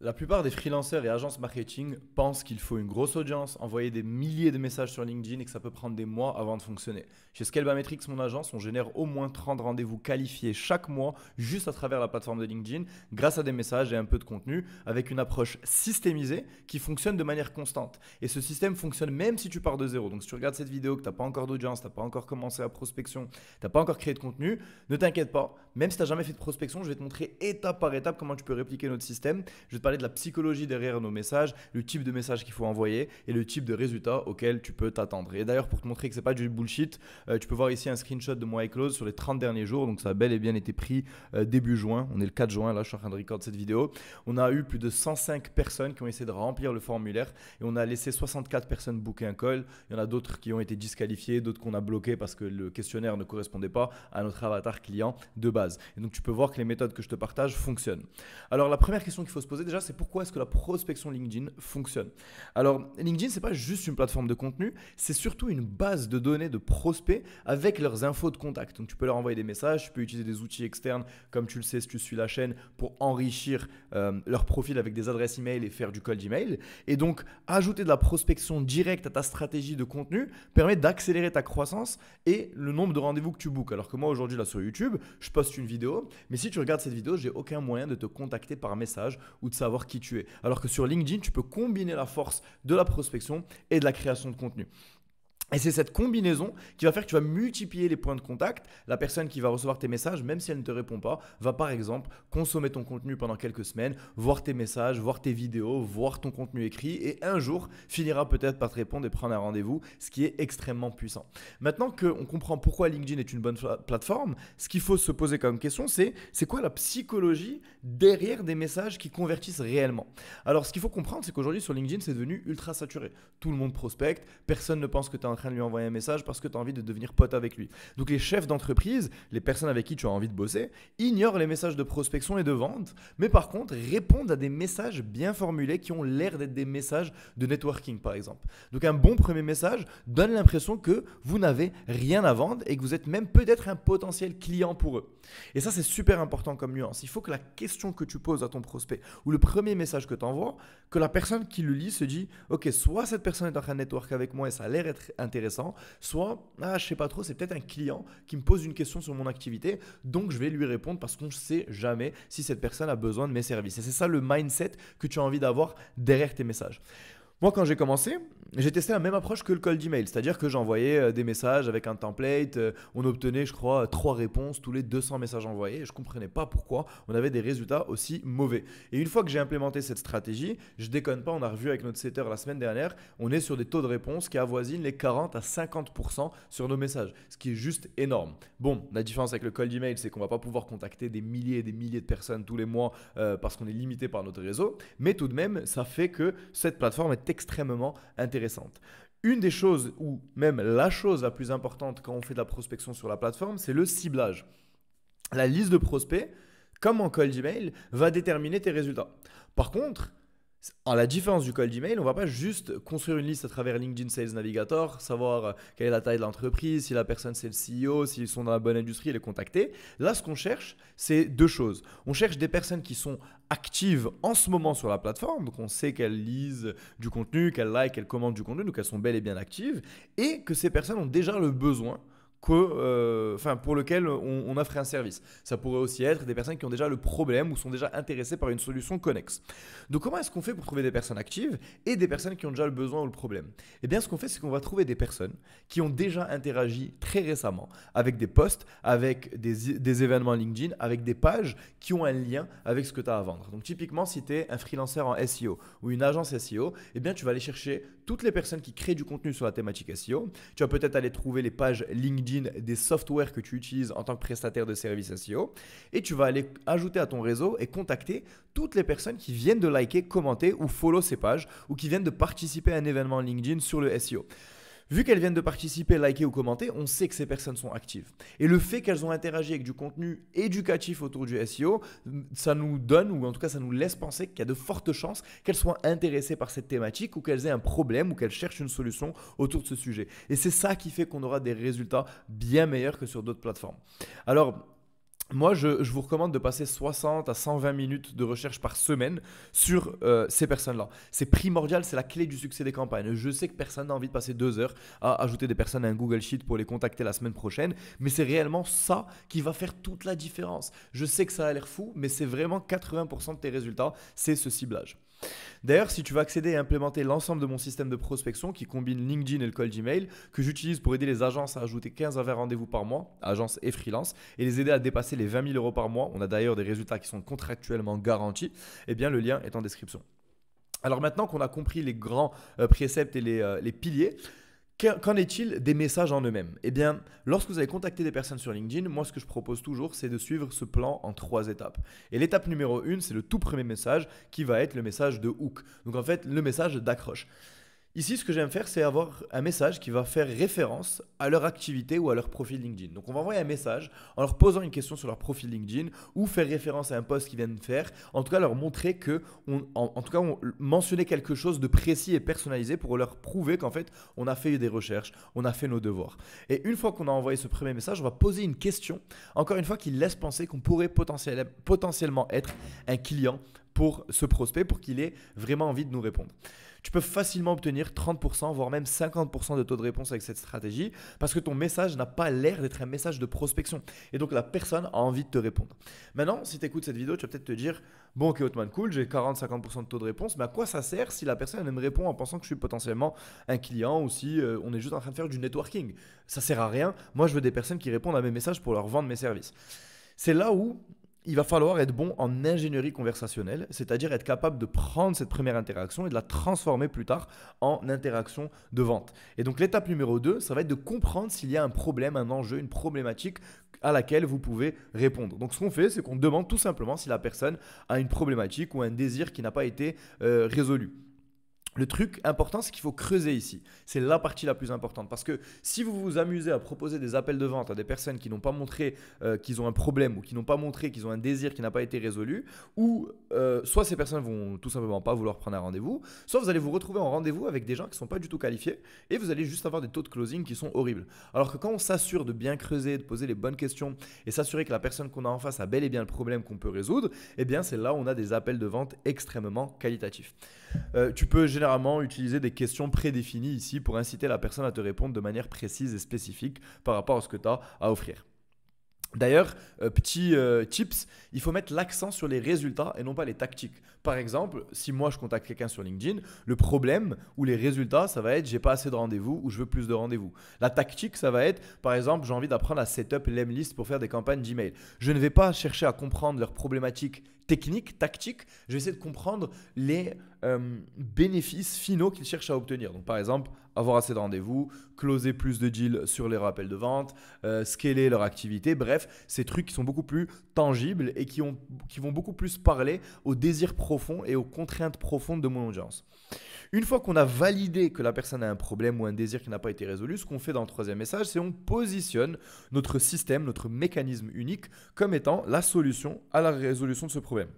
La plupart des freelanceurs et agences marketing pensent qu'il faut une grosse audience, envoyer des milliers de messages sur LinkedIn et que ça peut prendre des mois avant de fonctionner. Chez Scalebametrics, mon agence, on génère au moins 30 rendez-vous qualifiés chaque mois juste à travers la plateforme de LinkedIn grâce à des messages et un peu de contenu avec une approche systémisée qui fonctionne de manière constante. Et ce système fonctionne même si tu pars de zéro. Donc si tu regardes cette vidéo, que tu n'as pas encore d'audience, tu n'as pas encore commencé la prospection, tu n'as pas encore créé de contenu, ne t'inquiète pas. Même si tu n'as jamais fait de prospection, je vais te montrer étape par étape comment tu peux répliquer notre système. Je vais te parler de la psychologie derrière nos messages, le type de message qu'il faut envoyer et le type de résultat auquel tu peux t'attendre. Et d'ailleurs, pour te montrer que ce n'est pas du bullshit, tu peux voir ici un screenshot de moi et Close sur les 30 derniers jours. Donc ça a bel et bien été pris début juin. On est le 4 juin, là je suis en train de recorder cette vidéo. On a eu plus de 105 personnes qui ont essayé de remplir le formulaire et on a laissé 64 personnes booker un call. Il y en a d'autres qui ont été disqualifiées, d'autres qu'on a bloquées parce que le questionnaire ne correspondait pas à notre avatar client de base. Et donc tu peux voir que les méthodes que je te partage fonctionnent. Alors la première question qu'il faut se poser déjà, c'est pourquoi est-ce que la prospection LinkedIn fonctionne? Alors LinkedIn, c'est pas juste une plateforme de contenu, c'est surtout une base de données de prospects avec leurs infos de contact. Donc tu peux leur envoyer des messages, tu peux utiliser des outils externes comme tu le sais si tu suis la chaîne pour enrichir leur profil avec des adresses email et faire du cold email. Et donc ajouter de la prospection directe à ta stratégie de contenu permet d'accélérer ta croissance et le nombre de rendez-vous que tu bookes. Alors que moi aujourd'hui là sur YouTube, je poste une vidéo, mais si tu regardes cette vidéo, j'ai aucun moyen de te contacter par message ou de savoir qui tu es. Alors que sur LinkedIn, tu peux combiner la force de la prospection et de la création de contenu. Et c'est cette combinaison qui va faire que tu vas multiplier les points de contact. La personne qui va recevoir tes messages, même si elle ne te répond pas, va par exemple consommer ton contenu pendant quelques semaines, voir tes messages, voir tes vidéos, voir ton contenu écrit et un jour finira peut-être par te répondre et prendre un rendez-vous, ce qui est extrêmement puissant. Maintenant qu'on comprend pourquoi LinkedIn est une bonne plateforme, ce qu'il faut se poser comme question, c'est quoi la psychologie derrière des messages qui convertissent réellement? Alors ce qu'il faut comprendre, c'est qu'aujourd'hui sur LinkedIn, c'est devenu ultra saturé. Tout le monde prospecte, personne ne pense que tu es en train de lui envoyer un message parce que tu as envie de devenir pote avec lui. Donc les chefs d'entreprise, les personnes avec qui tu as envie de bosser, ignorent les messages de prospection et de vente, mais par contre répondent à des messages bien formulés qui ont l'air d'être des messages de networking par exemple. Donc un bon premier message donne l'impression que vous n'avez rien à vendre et que vous êtes même peut-être un potentiel client pour eux. Et ça c'est super important comme nuance. Il faut que la question que tu poses à ton prospect ou le premier message que tu envoies, que la personne qui le lit se dit « Ok, soit cette personne est en train de network avec moi et ça a l'air être intéressant, soit je sais pas trop, c'est peut-être un client qui me pose une question sur mon activité, donc je vais lui répondre parce qu'on ne sait jamais si cette personne a besoin de mes services. Et c'est ça le mindset que tu as envie d'avoir derrière tes messages. Moi, quand j'ai commencé, j'ai testé la même approche que le cold email, c'est-à-dire que j'envoyais des messages avec un template, on obtenait, je crois, 3 réponses tous les 200 messages envoyés et je ne comprenais pas pourquoi on avait des résultats aussi mauvais. Et une fois que j'ai implémenté cette stratégie, je déconne pas, on a revu avec notre setter la semaine dernière, on est sur des taux de réponse qui avoisinent les 40 à 50% sur nos messages, ce qui est juste énorme. Bon, la différence avec le cold email, c'est qu'on ne va pas pouvoir contacter des milliers et des milliers de personnes tous les mois parce qu'on est limité par notre réseau, mais tout de même, ça fait que cette plateforme est extrêmement intéressante. Une des choses, ou même la chose la plus importante quand on fait de la prospection sur la plateforme, c'est le ciblage. La liste de prospects, comme en cold email, va déterminer tes résultats. Par contre, à la différence du cold email, on ne va pas juste construire une liste à travers LinkedIn Sales Navigator, savoir quelle est la taille de l'entreprise, si la personne c'est le CEO, s'ils sont dans la bonne industrie et les contacter. Là, ce qu'on cherche, c'est deux choses. On cherche des personnes qui sont actives en ce moment sur la plateforme, donc on sait qu'elles lisent du contenu, qu'elles like, qu'elles commentent du contenu, donc elles sont bel et bien actives, et que ces personnes ont déjà le besoin pour lequel on offre un service. Ça pourrait aussi être des personnes qui ont déjà le problème ou sont déjà intéressées par une solution connexe. Donc comment est-ce qu'on fait pour trouver des personnes actives et des personnes qui ont déjà le besoin ou le problème? Eh bien ce qu'on fait, c'est qu'on va trouver des personnes qui ont déjà interagi très récemment avec des posts, avec des événements LinkedIn, avec des pages qui ont un lien avec ce que tu as à vendre. Donc typiquement, si tu es un freelancer en SEO ou une agence SEO, eh bien tu vas aller chercher toutes les personnes qui créent du contenu sur la thématique SEO. Tu vas peut-être aller trouver les pages LinkedIn des softwares que tu utilises en tant que prestataire de services SEO et tu vas aller ajouter à ton réseau et contacter toutes les personnes qui viennent de liker, commenter ou follow ces pages ou qui viennent de participer à un événement LinkedIn sur le SEO. Vu qu'elles viennent de participer, liker ou commenter, on sait que ces personnes sont actives. Et le fait qu'elles ont interagi avec du contenu éducatif autour du SEO, ça nous donne, ou en tout cas ça nous laisse penser qu'il y a de fortes chances qu'elles soient intéressées par cette thématique ou qu'elles aient un problème ou qu'elles cherchent une solution autour de ce sujet. Et c'est ça qui fait qu'on aura des résultats bien meilleurs que sur d'autres plateformes. Alors, Moi, je vous recommande de passer 60 à 120 minutes de recherche par semaine sur ces personnes-là. C'est primordial, c'est la clé du succès des campagnes. Je sais que personne n'a envie de passer 2 heures à ajouter des personnes à un Google Sheet pour les contacter la semaine prochaine, mais c'est réellement ça qui va faire toute la différence. Je sais que ça a l'air fou, mais c'est vraiment 80% de tes résultats, c'est ce ciblage. D'ailleurs, si tu veux accéder et implémenter l'ensemble de mon système de prospection qui combine LinkedIn et le cold email, que j'utilise pour aider les agences à ajouter 15 à 20 rendez-vous par mois, agences et freelance, et les aider à dépasser les 20 000 euros par mois, on a d'ailleurs des résultats qui sont contractuellement garantis, eh bien le lien est en description. Alors maintenant qu'on a compris les grands préceptes et les piliers, qu'en est-il des messages en eux-mêmes? Eh bien, lorsque vous allez contacter des personnes sur LinkedIn, moi ce que je propose toujours, c'est de suivre ce plan en 3 étapes. Et l'étape numéro 1, c'est le tout premier message qui va être le message de hook. Donc en fait, le message d'accroche. Ici, ce que j'aime faire, c'est avoir un message qui va faire référence à leur activité ou à leur profil LinkedIn. Donc, on va envoyer un message en leur posant une question sur leur profil LinkedIn ou faire référence à un post qu'ils viennent de faire. En tout cas, leur montrer on mentionner quelque chose de précis et personnalisé pour leur prouver qu'en fait, on a fait des recherches, on a fait nos devoirs. Et une fois qu'on a envoyé ce premier message, on va poser une question, encore une fois, qui laisse penser qu'on pourrait potentiellement être un client pour ce prospect, pour qu'il ait vraiment envie de nous répondre. Tu peux facilement obtenir 30%, voire même 50% de taux de réponse avec cette stratégie parce que ton message n'a pas l'air d'être un message de prospection. Et donc, la personne a envie de te répondre. Maintenant, si tu écoutes cette vidéo, tu vas peut-être te dire « Bon, ok, Otman, cool, j'ai 40-50% de taux de réponse, mais à quoi ça sert si la personne elle me répond en pensant que je suis potentiellement un client ou si on est juste en train de faire du networking ?» Ça sert à rien. Moi, je veux des personnes qui répondent à mes messages pour leur vendre mes services. C'est là où il va falloir être bon en ingénierie conversationnelle, c'est-à-dire être capable de prendre cette première interaction et de la transformer plus tard en interaction de vente. Et donc l'étape numéro 2, ça va être de comprendre s'il y a un problème, un enjeu, une problématique à laquelle vous pouvez répondre. Donc ce qu'on fait, c'est qu'on demande tout simplement si la personne a une problématique ou un désir qui n'a pas été résolu. Le truc important, c'est qu'il faut creuser ici. C'est la partie la plus importante. Parce que si vous vous amusez à proposer des appels de vente à des personnes qui n'ont pas montré qu'ils ont un problème ou qui n'ont pas montré qu'ils ont un désir qui n'a pas été résolu, ou soit ces personnes vont tout simplement pas vouloir prendre un rendez-vous, soit vous allez vous retrouver en rendez-vous avec des gens qui ne sont pas du tout qualifiés et vous allez juste avoir des taux de closing qui sont horribles. Alors que quand on s'assure de bien creuser, de poser les bonnes questions et s'assurer que la personne qu'on a en face a bel et bien le problème qu'on peut résoudre, eh bien c'est là où on a des appels de vente extrêmement qualitatifs. Tu peux généralement utiliser des questions prédéfinies ici pour inciter la personne à te répondre de manière précise et spécifique par rapport à ce que tu as à offrir. D'ailleurs, petit tips, il faut mettre l'accent sur les résultats et non pas les tactiques. Par exemple, si moi je contacte quelqu'un sur LinkedIn, le problème ou les résultats, ça va être j'ai pas assez de rendez-vous ou je veux plus de rendez-vous. La tactique, ça va être par exemple j'ai envie d'apprendre à setup l'Emlist pour faire des campagnes d'email. Je ne vais pas chercher à comprendre leurs problématiques techniques, tactiques. Je vais essayer de comprendre les bénéfices finaux qu'ils cherchent à obtenir. Donc par exemple, avoir assez de rendez-vous, closer plus de deals sur les rappels de vente, scaler leur activité. Bref, ces trucs qui sont beaucoup plus tangibles et qui vont beaucoup plus parler aux désirs profonds et aux contraintes profondes de mon audience. Une fois qu'on a validé que la personne a un problème ou un désir qui n'a pas été résolu, ce qu'on fait dans le troisième message, c'est on positionne notre système, notre mécanisme unique comme étant la solution à la résolution de ce problème.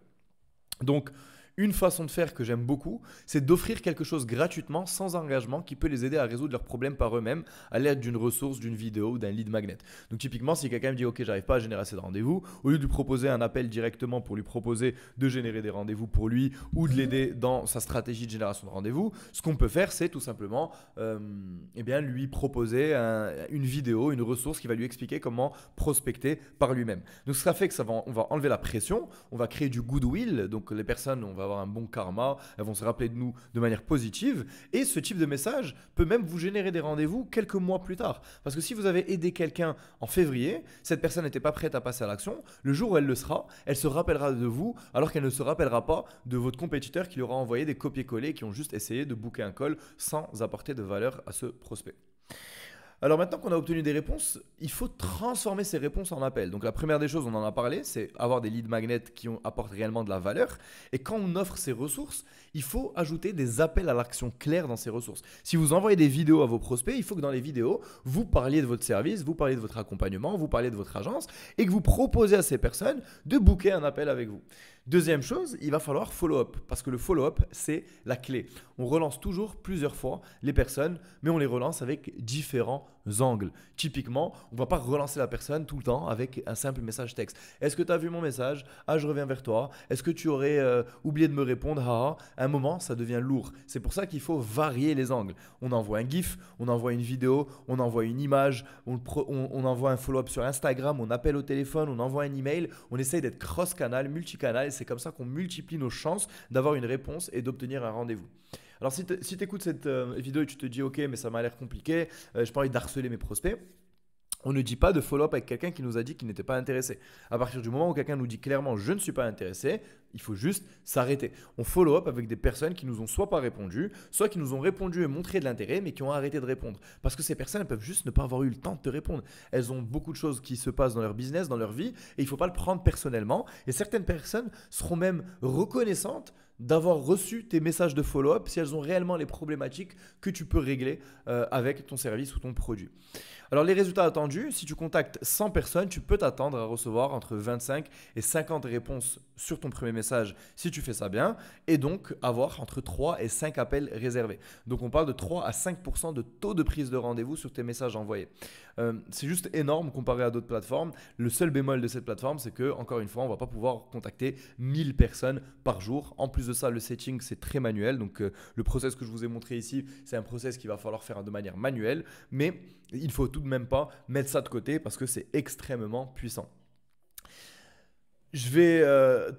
Donc, une façon de faire que j'aime beaucoup, c'est d'offrir quelque chose gratuitement, sans engagement, qui peut les aider à résoudre leurs problèmes par eux-mêmes à l'aide d'une ressource, d'une vidéo ou d'un lead magnet. Donc typiquement, si quelqu'un me dit « Ok, j'arrive pas à générer assez de rendez-vous », au lieu de lui proposer un appel directement pour lui proposer de générer des rendez-vous pour lui ou de l'aider dans sa stratégie de génération de rendez-vous, ce qu'on peut faire, c'est tout simplement lui proposer une vidéo, une ressource qui va lui expliquer comment prospecter par lui-même. Donc ce sera fait que on va enlever la pression, on va créer du goodwill, donc les personnes, on va avoir un bon karma, elles vont se rappeler de nous de manière positive et ce type de message peut même vous générer des rendez-vous quelques mois plus tard. Parce que si vous avez aidé quelqu'un en février, cette personne n'était pas prête à passer à l'action, le jour où elle le sera, elle se rappellera de vous alors qu'elle ne se rappellera pas de votre compétiteur qui lui aura envoyé des copier-coller qui ont juste essayé de booker un call sans apporter de valeur à ce prospect. Alors maintenant qu'on a obtenu des réponses, il faut transformer ces réponses en appels. Donc la première des choses, on en a parlé, c'est avoir des lead magnets qui apportent réellement de la valeur. Et quand on offre ces ressources, il faut ajouter des appels à l'action clairs dans ces ressources. Si vous envoyez des vidéos à vos prospects, il faut que dans les vidéos, vous parliez de votre service, vous parliez de votre accompagnement, vous parliez de votre agence et que vous proposez à ces personnes de booker un appel avec vous. Deuxième chose, il va falloir follow-up parce que le follow-up, c'est la clé. On relance toujours plusieurs fois les personnes, mais on les relance avec différents angles. Typiquement, on ne va pas relancer la personne tout le temps avec un simple message texte. Est-ce que tu as vu mon message? Ah, je reviens vers toi. Est-ce que tu aurais oublié de me répondre? Ah, ah. À un moment, ça devient lourd. C'est pour ça qu'il faut varier les angles. On envoie un GIF, on envoie une vidéo, on envoie une image, on envoie un follow-up sur Instagram, on appelle au téléphone, on envoie un email. On essaye d'être cross-canal, multicanal. Et c'est comme ça qu'on multiplie nos chances d'avoir une réponse et d'obtenir un rendez-vous. Alors, si tu écoutes cette vidéo et tu te dis, OK, mais ça m'a l'air compliqué, je n'ai pas envie d'harceler mes prospects. On ne dit pas de follow-up avec quelqu'un qui nous a dit qu'il n'était pas intéressé. À partir du moment où quelqu'un nous dit clairement je ne suis pas intéressé, il faut juste s'arrêter. On follow-up avec des personnes qui nous ont soit pas répondu, soit qui nous ont répondu et montré de l'intérêt, mais qui ont arrêté de répondre. Parce que ces personnes elles peuvent juste ne pas avoir eu le temps de te répondre. Elles ont beaucoup de choses qui se passent dans leur business, dans leur vie, et il ne faut pas le prendre personnellement. Et certaines personnes seront même reconnaissantes d'avoir reçu tes messages de follow-up si elles ont réellement les problématiques que tu peux régler avec ton service ou ton produit. Alors les résultats attendus, si tu contactes 100 personnes, tu peux t'attendre à recevoir entre 25 et 50 réponses sur ton premier message si tu fais ça bien et donc avoir entre 3 et 5 appels réservés. Donc on parle de 3 à 5% de taux de prise de rendez-vous sur tes messages envoyés. C'est juste énorme comparé à d'autres plateformes. Le seul bémol de cette plateforme, c'est que encore une fois, on ne va pas pouvoir contacter 1000 personnes par jour. En plus de ça, le setting, c'est très manuel. Donc le process que je vous ai montré ici, c'est un process qu'il va falloir faire de manière manuelle. Mais il ne faut tout de même pas mettre ça de côté parce que c'est extrêmement puissant. Je vais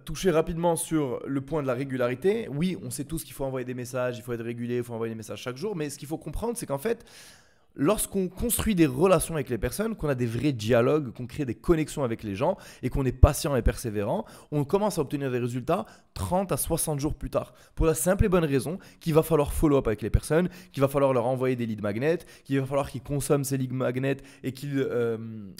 toucher rapidement sur le point de la régularité. Oui, on sait tous qu'il faut envoyer des messages, il faut être régulier, il faut envoyer des messages chaque jour. Mais ce qu'il faut comprendre, c'est qu'en fait, lorsqu'on construit des relations avec les personnes, qu'on a des vrais dialogues, qu'on crée des connexions avec les gens et qu'on est patient et persévérant, on commence à obtenir des résultats 30 à 60 jours plus tard. Pour la simple et bonne raison qu'il va falloir follow-up avec les personnes, qu'il va falloir leur envoyer des leads magnets, qu'il va falloir qu'ils consomment ces leads magnets et qu'ils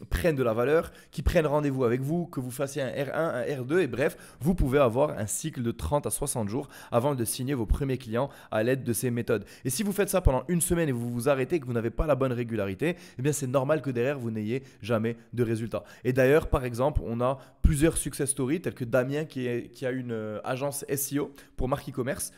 prennent de la valeur, qu'ils prennent rendez-vous avec vous, que vous fassiez un R1, un R2 et bref, vous pouvez avoir un cycle de 30 à 60 jours avant de signer vos premiers clients à l'aide de ces méthodes. Et si vous faites ça pendant une semaine et vous vous arrêtez, que vous n'avez pas la bonne régularité, eh bien c'est normal que derrière vous n'ayez jamais de résultats. Et d'ailleurs, par exemple, on a plusieurs success stories tels que Damien qui a une agence SEO pour marque e-commerce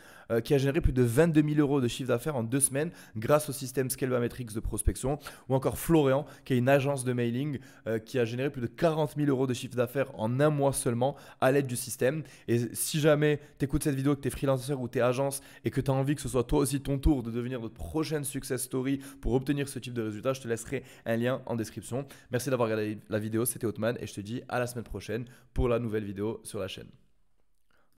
qui a généré plus de 22 000 euros de chiffre d'affaires en 2 semaines grâce au système Scalbametrics de prospection, ou encore Florian qui a une agence de mailing qui a généré plus de 40 000 euros de chiffre d'affaires en un mois seulement à l'aide du système. Et si jamais tu écoutes cette vidéo, que tu es freelancer ou tu es agence et que tu as envie que ce soit toi aussi ton tour de devenir notre prochaine success story pour obtenir ce type de résultat, je te laisserai un lien en description. Merci d'avoir regardé la vidéo, c'était Othman et je te dis à la semaine prochaine pour la nouvelle vidéo sur la chaîne.